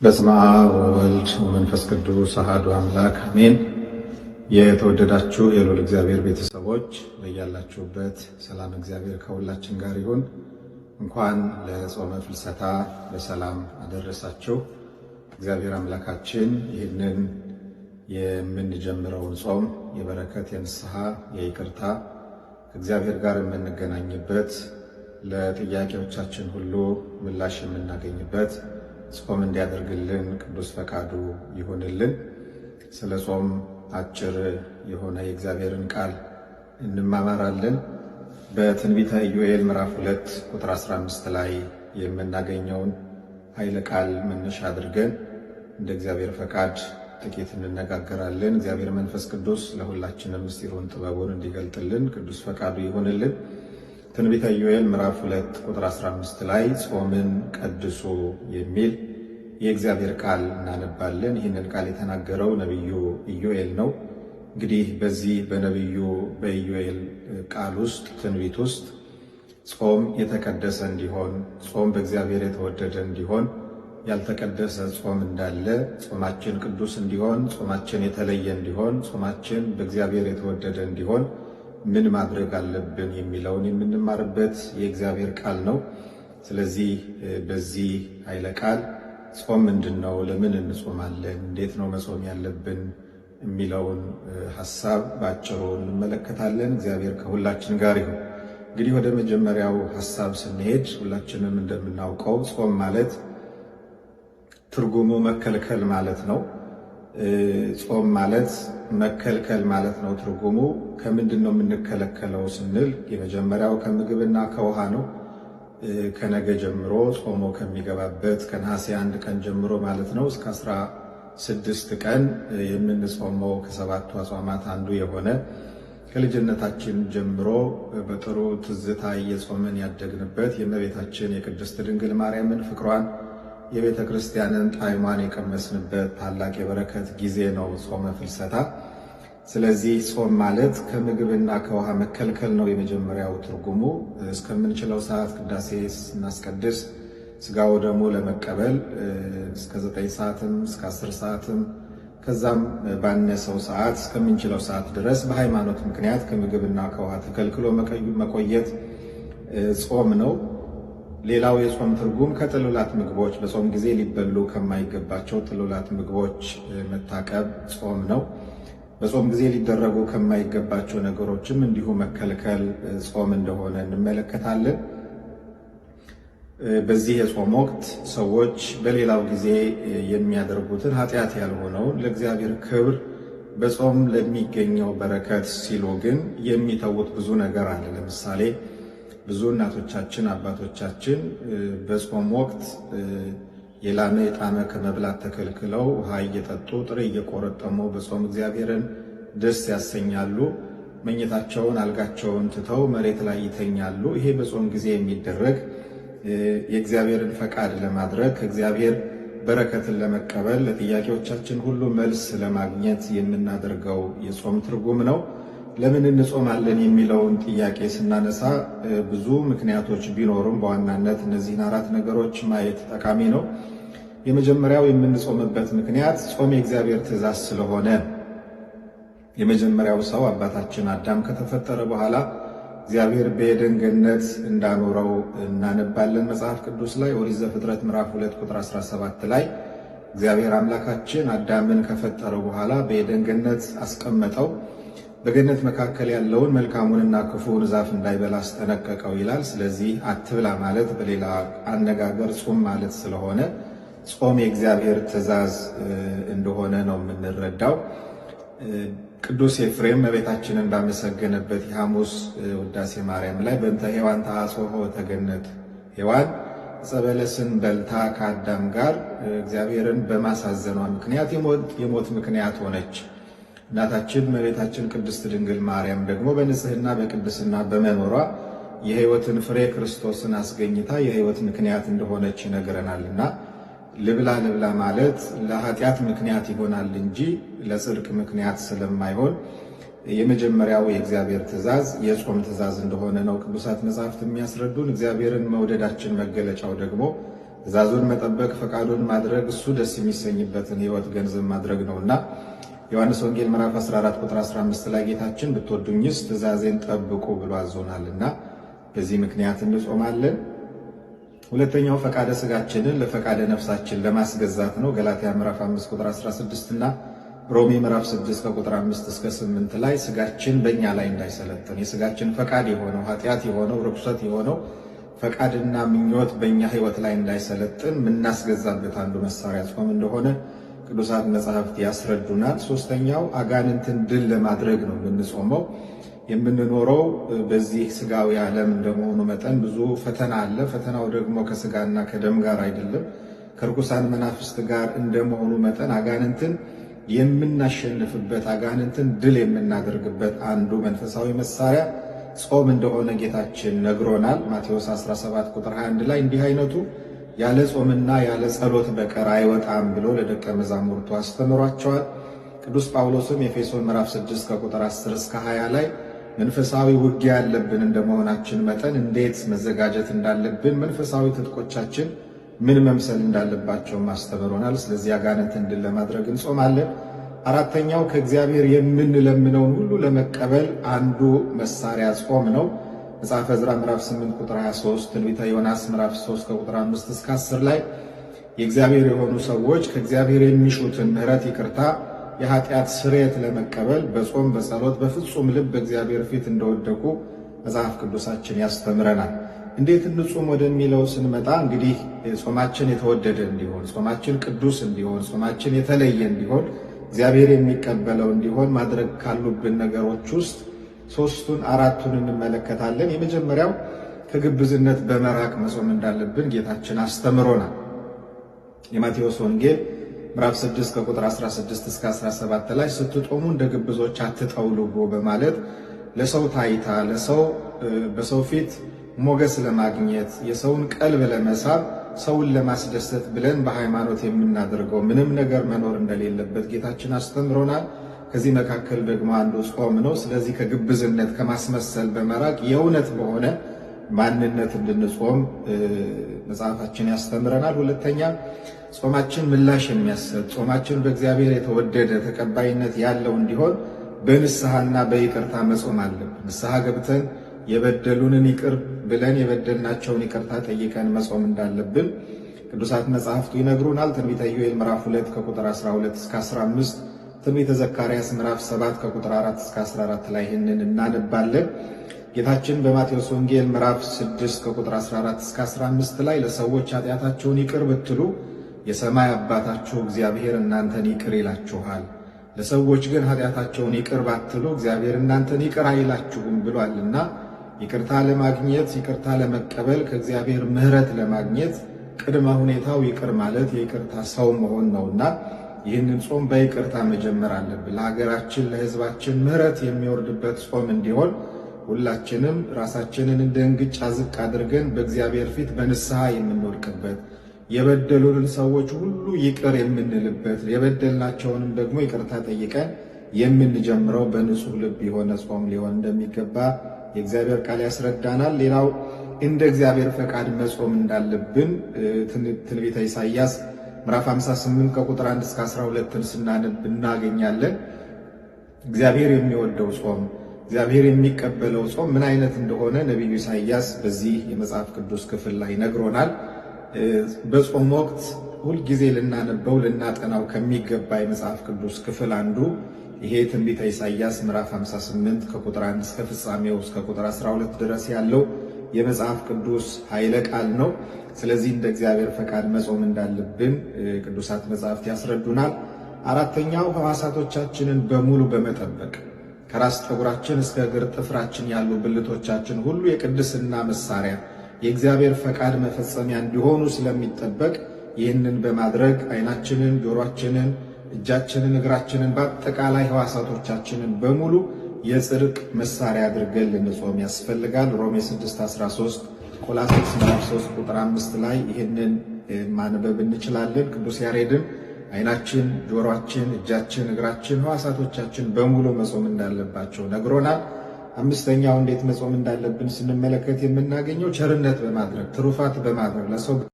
በስመ አብ ወወልድ ወመንፈስ ቅዱስ አሐዱ አምላክ አሜን። የተወደዳችሁ የልዑል እግዚአብሔር ቤተሰቦች በያላችሁበት ሰላም እግዚአብሔር ከሁላችን ጋር ይሁን። እንኳን ለጾመ ፍልሰታ በሰላም አደረሳችሁ። እግዚአብሔር አምላካችን ይህንን የምንጀምረውን ጾም የበረከት፣ የንስሐ፣ የይቅርታ ከእግዚአብሔር ጋር የምንገናኝበት ለጥያቄዎቻችን ሁሉ ምላሽ የምናገኝበት ጾም እንዲያደርግልን ቅዱስ ፈቃዱ ይሁንልን። ስለ ጾም አጭር የሆነ የእግዚአብሔርን ቃል እንማማራለን። በትንቢተ ኢዮኤል ምዕራፍ 2 ቁጥር 15 ላይ የምናገኘውን ኃይለ ቃል መነሻ አድርገን እንደ እግዚአብሔር ፈቃድ ጥቂት እንነጋገራለን። እግዚአብሔር መንፈስ ቅዱስ ለሁላችንም ምስጢሩን ጥበቡን እንዲገልጥልን ቅዱስ ፈቃዱ ይሁንልን። ትንቢተ ኢዮኤል ምዕራፍ 2 ቁጥር 15 ላይ ጾምን ቀድሱ የሚል የእግዚአብሔር ቃል እናነባለን። ይህንን ቃል የተናገረው ነቢዩ ኢዮኤል ነው። እንግዲህ በዚህ በነቢዩ በኢዮኤል ቃል ውስጥ ትንቢት ውስጥ ጾም የተቀደሰ እንዲሆን፣ ጾም በእግዚአብሔር የተወደደ እንዲሆን፣ ያልተቀደሰ ጾም እንዳለ፣ ጾማችን ቅዱስ እንዲሆን፣ ጾማችን የተለየ እንዲሆን፣ ጾማችን በእግዚአብሔር የተወደደ እንዲሆን ምን ማድረግ አለብን የሚለውን የምንማርበት የእግዚአብሔር ቃል ነው። ስለዚህ በዚህ ኃይለ ቃል ጾም ምንድን ነው? ለምን እንጾማለን? እንዴት ነው መጾም ያለብን? የሚለውን ሐሳብ ባጭሩ እንመለከታለን። እግዚአብሔር ከሁላችን ጋር ይሁን። እንግዲህ ወደ መጀመሪያው ሐሳብ ስንሄድ ሁላችንም እንደምናውቀው ጾም ማለት ትርጉሙ መከልከል ማለት ነው። ጾም ማለት መከልከል ማለት ነው። ትርጉሙ ከምንድን ነው የምንከለከለው ስንል የመጀመሪያው ከምግብና ከውሃ ነው። ከነገ ጀምሮ ጾሞ ከሚገባበት ከነሐሴ 1 ቀን ጀምሮ ማለት ነው እስከ 16 ቀን የምንጾመው ከሰባቱ አጽዋማት አንዱ የሆነ ከልጅነታችን ጀምሮ በጥሩ ትዝታ እየጾምን ያደግንበት የእመቤታችን የቅድስት ድንግል ማርያምን ፍቅሯን የቤተ ክርስቲያንን ጣዕሟን የቀመስንበት ታላቅ የበረከት ጊዜ ነው ጾመ ፍልሰታ። ስለዚህ ጾም ማለት ከምግብና ከውሃ መከልከል ነው የመጀመሪያው ትርጉሙ። እስከምንችለው ሰዓት ቅዳሴ ስናስቀድስ ሥጋው ደግሞ ለመቀበል እስከ 9 ሰዓትም እስከ 10 ሰዓትም ከዛም ባነሰው ሰዓት እስከምንችለው ሰዓት ድረስ በሃይማኖት ምክንያት ከምግብና ከውሃ ተከልክሎ መቆየት ጾም ነው። ሌላው የጾም ትርጉም ከጥሉላት ምግቦች በጾም ጊዜ ሊበሉ ከማይገባቸው ጥሉላት ምግቦች መታቀብ ጾም ነው። በጾም ጊዜ ሊደረጉ ከማይገባቸው ነገሮችም እንዲሁ መከልከል ጾም እንደሆነ እንመለከታለን። በዚህ የጾም ወቅት ሰዎች በሌላው ጊዜ የሚያደርጉትን ኃጢአት ያልሆነውን ለእግዚአብሔር ክብር በጾም ለሚገኘው በረከት ሲሉ ግን የሚተዉት ብዙ ነገር አለ። ለምሳሌ ብዙ እናቶቻችን አባቶቻችን በጾም ወቅት የላመ የጣመ ከመብላት ተከልክለው ውሃ እየጠጡ ጥሬ እየቆረጠሙ በጾም እግዚአብሔርን ደስ ያሰኛሉ። መኝታቸውን አልጋቸውን ትተው መሬት ላይ ይተኛሉ። ይሄ በጾም ጊዜ የሚደረግ የእግዚአብሔርን ፈቃድ ለማድረግ ከእግዚአብሔር በረከትን ለመቀበል ለጥያቄዎቻችን ሁሉ መልስ ለማግኘት የምናደርገው የጾም ትርጉም ነው። ለምን እንጾማለን የሚለውን ጥያቄ ስናነሳ ብዙ ምክንያቶች ቢኖሩም በዋናነት እነዚህን 4 ነገሮች ማየት ጠቃሚ ነው። የመጀመሪያው የምንጾምበት ምክንያት ጾም የእግዚአብሔር ትእዛዝ ስለሆነ የመጀመሪያው ሰው አባታችን አዳም ከተፈጠረ በኋላ እግዚአብሔር በዔድን ገነት እንዳኖረው እናነባለን መጽሐፍ ቅዱስ ላይ። ኦሪት ዘፍጥረት ምዕራፍ 2 ቁጥር 17 ላይ እግዚአብሔር አምላካችን አዳምን ከፈጠረው በኋላ በዔድን ገነት አስቀመጠው። በገነት መካከል ያለውን መልካሙንና ክፉውን ዛፍ እንዳይበላ አስጠነቀቀው ይላል። ስለዚህ አትብላ ማለት በሌላ አነጋገር ጾም ማለት ስለሆነ ጾም የእግዚአብሔር ትእዛዝ እንደሆነ ነው የምንረዳው። ቅዱስ ኤፍሬም እመቤታችንን ባመሰገነበት የሐሙስ ውዳሴ ማርያም ላይ በእንተ ሔዋን ተአጽሖ ተገነት፣ ሔዋን ዕፀ በለስን በልታ ከአዳም ጋር እግዚአብሔርን በማሳዘኗ ምክንያት የሞት ምክንያት ሆነች። እናታችን እመቤታችን ቅድስት ድንግል ማርያም ደግሞ በንጽህና በቅድስና በመኖሯ የሕይወትን ፍሬ ክርስቶስን አስገኝታ የሕይወት ምክንያት እንደሆነች ይነግረናልና ልብላ ልብላ ማለት ለኃጢአት ምክንያት ይሆናል እንጂ ለጽድቅ ምክንያት ስለማይሆን የመጀመሪያው የእግዚአብሔር ትእዛዝ የጾም ትእዛዝ እንደሆነ ነው ቅዱሳት መጻሕፍት የሚያስረዱን። እግዚአብሔርን መውደዳችን መገለጫው ደግሞ ትእዛዙን መጠበቅ፣ ፈቃዱን ማድረግ እሱ ደስ የሚሰኝበትን ሕይወት ገንዘብ ማድረግ ነውና ዮሐንስ ወንጌል ምዕራፍ 14 ቁጥር 15 ላይ ጌታችን ብትወዱኝስ ትእዛዜን ጠብቁ ብሎ አዞናልና በዚህ ምክንያት እንጾማለን። ሁለተኛው ፈቃደ ስጋችንን ለፈቃደ ነፍሳችን ለማስገዛት ነው። ገላትያ ምዕራፍ 5 ቁጥር 16 እና ሮሜ ምዕራፍ 6 ከቁጥር 5 እስከ 8 ላይ ስጋችን በእኛ ላይ እንዳይሰለጥን የስጋችን ፈቃድ የሆነው ኃጢአት የሆነው ርኩሰት የሆነው ፈቃድና ምኞት በእኛ ሕይወት ላይ እንዳይሰለጥን የምናስገዛበት አንዱ መሳሪያ ጾም እንደሆነ ቅዱሳት መጻሕፍት ያስረዱናል። ሶስተኛው አጋንንትን ድል ለማድረግ ነው የምንጾመው። የምንኖረው በዚህ ስጋዊ ዓለም እንደመሆኑ መጠን ብዙ ፈተና አለ። ፈተናው ደግሞ ከስጋና ከደም ጋር አይደለም፣ ከርኩሳን መናፍስት ጋር እንደመሆኑ መጠን አጋንንትን የምናሸንፍበት አጋንንትን ድል የምናደርግበት አንዱ መንፈሳዊ መሳሪያ ጾም እንደሆነ ጌታችን ነግሮናል። ማቴዎስ 17 ቁጥር 21 ላይ እንዲህ አይነቱ ያለ ጾምና ያለ ጸሎት በቀር አይወጣም ብሎ ለደቀ መዛሙርቱ አስተምሯቸዋል። ቅዱስ ጳውሎስም ኤፌሶን ምዕራፍ 6 ከቁጥር 10 እስከ 20 ላይ መንፈሳዊ ውጊያ ያለብን እንደመሆናችን መጠን እንዴት መዘጋጀት እንዳለብን፣ መንፈሳዊ ትጥቆቻችን ምን መምሰል እንዳለባቸው አስተምሮናል። ስለዚህ አጋንንትን ድል ለማድረግ እንጾማለን። አራተኛው ከእግዚአብሔር የምንለምነውን ሁሉ ለመቀበል አንዱ መሳሪያ ጾም ነው። መጽሐፈ ዕዝራ ምዕራፍ 8 ቁጥር 23፣ ትንቢተ ዮናስ ምዕራፍ 3 ከቁጥር 5 እስከ 10 ላይ የእግዚአብሔር የሆኑ ሰዎች ከእግዚአብሔር የሚሹትን ምሕረት፣ ይቅርታ፣ የኃጢአት ስርየት ለመቀበል በጾም በጸሎት በፍጹም ልብ በእግዚአብሔር ፊት እንደወደቁ መጽሐፍ ቅዱሳችን ያስተምረናል። እንዴት እንጹም ወደሚለው ስንመጣ እንግዲህ ጾማችን የተወደደ እንዲሆን፣ ጾማችን ቅዱስ እንዲሆን፣ ጾማችን የተለየ እንዲሆን፣ እግዚአብሔር የሚቀበለው እንዲሆን ማድረግ ካሉብን ነገሮች ውስጥ ሶስቱን አራቱን እንመለከታለን። የመጀመሪያው ከግብዝነት በመራቅ መጾም እንዳለብን ጌታችን አስተምሮናል። የማቴዎስ ወንጌል ምዕራፍ 6 ከቁጥር 16 እስከ 17 ላይ ስትጦሙ እንደ ግብዞች አትጠውልጉ በማለት ለሰው ታይታ ለሰው በሰው ፊት ሞገስ ለማግኘት የሰውን ቀልብ ለመሳብ ሰውን ለማስደሰት ብለን በሃይማኖት የምናደርገው ምንም ነገር መኖር እንደሌለበት ጌታችን አስተምሮናል። ከዚህ መካከል ደግሞ አንዱ ጾም ነው። ስለዚህ ከግብዝነት ከማስመሰል በመራቅ የእውነት በሆነ ማንነት እንድንጾም መጽሐፋችን ያስተምረናል። ሁለተኛ ጾማችን ምላሽ የሚያሰጥ ጾማችን በእግዚአብሔር የተወደደ ተቀባይነት ያለው እንዲሆን በንስሐና በይቅርታ መጾም አለብን። ንስሐ ገብተን የበደሉንን ይቅር ብለን የበደልናቸውን ይቅርታ ጠይቀን መጾም እንዳለብን ቅዱሳት መጻሕፍቱ ይነግሩናል። ትንቢተ ኢዮኤል ምዕራፍ 2 ከቁጥር 12 እስከ 15፣ ትንቢተ ዘካርያስ ምዕራፍ 7 ከቁጥር 4 እስከ 14 ላይ ይህንን እናነባለን። ጌታችን በማቴዎስ ወንጌል ምዕራፍ 6 ከቁጥር 14 እስከ 15 ላይ ለሰዎች ኃጢአታቸውን ይቅር ብትሉ የሰማይ አባታችሁ እግዚአብሔር እናንተን ይቅር ይላችኋል፣ ለሰዎች ግን ኃጢአታቸውን ይቅር ባትሉ እግዚአብሔር እናንተን ይቅር አይላችሁም ብሏልና ይቅርታ ለማግኘት ይቅርታ ለመቀበል ከእግዚአብሔር ምሕረት ለማግኘት ቅድመ ሁኔታው ይቅር ማለት የይቅርታ ሰው መሆን ነውና ይህንን ጾም በይቅርታ መጀመር አለብን። ለሀገራችን ለሕዝባችን ምሕረት የሚወርድበት ጾም እንዲሆን ሁላችንም ራሳችንን እንደ እንግጫ ዝቅ አድርገን በእግዚአብሔር ፊት በንስሐ የምንወድቅበት የበደሉንን ሰዎች ሁሉ ይቅር የምንልበት የበደልናቸውንም ደግሞ ይቅርታ ጠይቀን የምንጀምረው በንጹሕ ልብ የሆነ ጾም ሊሆን እንደሚገባ የእግዚአብሔር ቃል ያስረዳናል። ሌላው እንደ እግዚአብሔር ፈቃድ መጾም እንዳለብን ትንቢተ ኢሳይያስ ምዕራፍ 58 ከቁጥር 1 እስከ 12 ስናነብ እናገኛለን። እግዚአብሔር የሚወደው ጾም እግዚአብሔር የሚቀበለው ጾም ምን አይነት እንደሆነ ነቢዩ ኢሳይያስ በዚህ የመጽሐፍ ቅዱስ ክፍል ላይ ነግሮናል። በጾም ወቅት ሁልጊዜ ልናነበው ልናጠናው ከሚገባ የመጽሐፍ ቅዱስ ክፍል አንዱ ይሄ ትንቢተ ኢሳይያስ ምዕራፍ 58 ከቁጥር 1 እስከ ፍጻሜው እስከ ቁጥር 12 ድረስ ያለው የመጽሐፍ ቅዱስ ኃይለ ቃል ነው። ስለዚህ እንደ እግዚአብሔር ፈቃድ መጾም እንዳለብን ቅዱሳት መጻሕፍት ያስረዱናል። አራተኛው ሕዋሳቶቻችንን በሙሉ በመጠበቅ ከራስ ጠጉራችን እስከ እግር ጥፍራችን ያሉ ብልቶቻችን ሁሉ የቅድስና መሳሪያ የእግዚአብሔር ፈቃድ መፈጸሚያ እንዲሆኑ ስለሚጠበቅ ይህንን በማድረግ ዓይናችንን፣ ጆሮአችንን፣ እጃችንን፣ እግራችንን በአጠቃላይ ሕዋሳቶቻችንን በሙሉ የጽድቅ መሳሪያ አድርገን ልንጾም ያስፈልጋል። ሮሜ 6:13 ቆላስይስ ምዕራፍ 3 ቁጥር 5 ላይ ይህንን ማንበብ እንችላለን። ቅዱስ ያሬድም ዓይናችን፣ ጆሮአችን፣ እጃችን፣ እግራችን፣ ሕዋሳቶቻችን በሙሉ መጾም እንዳለባቸው ነግሮናል። አምስተኛው እንዴት መጾም እንዳለብን ስንመለከት የምናገኘው ቸርነት በማድረግ ትሩፋት በማድረግ ለሰው